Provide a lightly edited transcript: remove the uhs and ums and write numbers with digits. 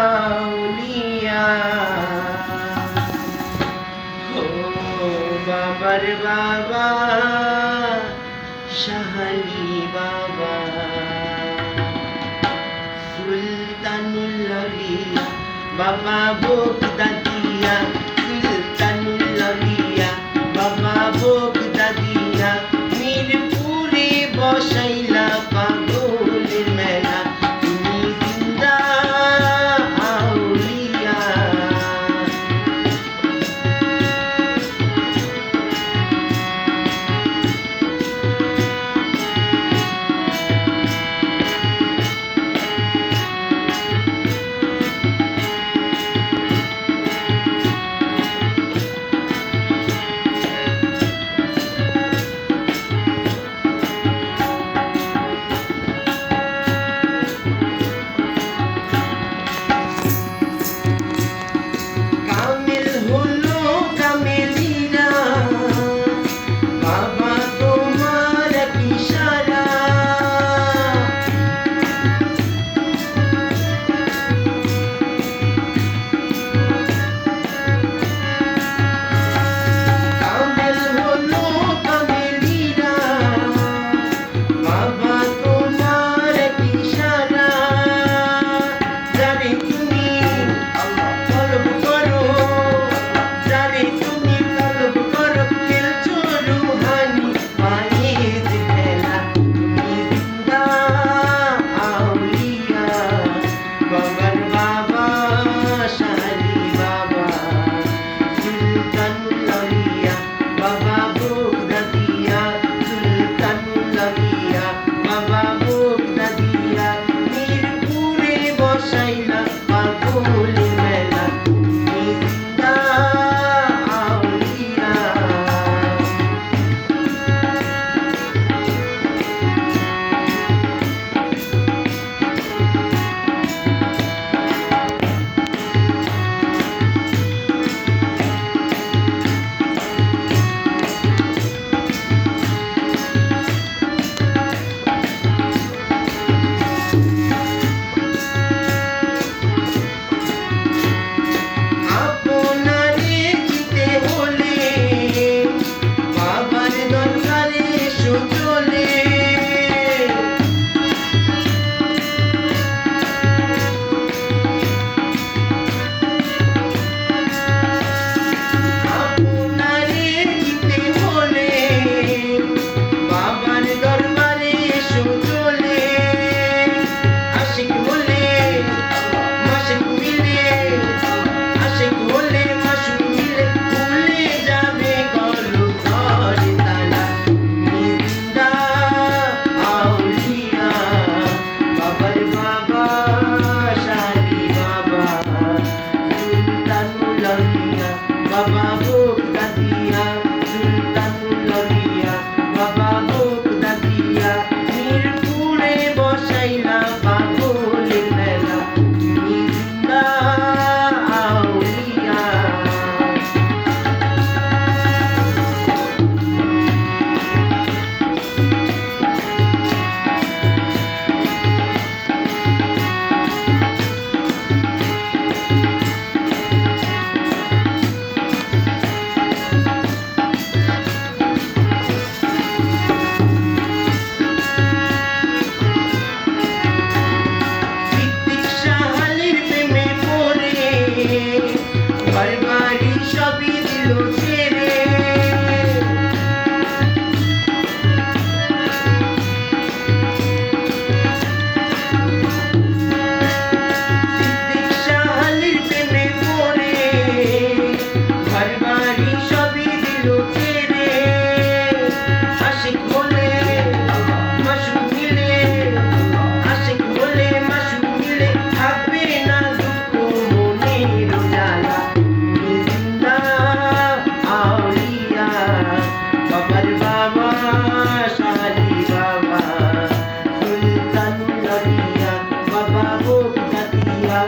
আউলিয়া ও বাবার বাবা শাহালি বাবা সুলতানুল আউলিয়া বাবা বোগদা দিয়া সুলতানুল আউলিয়া বাবা বোগদা দিয়া মিরপুরে বসাইলা পাগলের মেলা তুমি জিন্দা আউলিয়া Baba Bogda dia Sultanul Auliya Baba Bogda dia মিরপুরে বসাইলা পাগলের মেলা তুমি জিন্দা আউলিয়া বাড়ি সবই দিল ছেড়ে শাহালির প্রেমে পড়ে ঘর বাড়ি সবই দিল ছেড়ে আশিক হলে মাসুক মিলে আশিক হলে মাসুক মিলে থাকবে না দুঃখ মনের জ্বালা বাবার বাবা শাহালি বাবা সুলতানুল আউলিয়া বাবা বোগদা দিয়া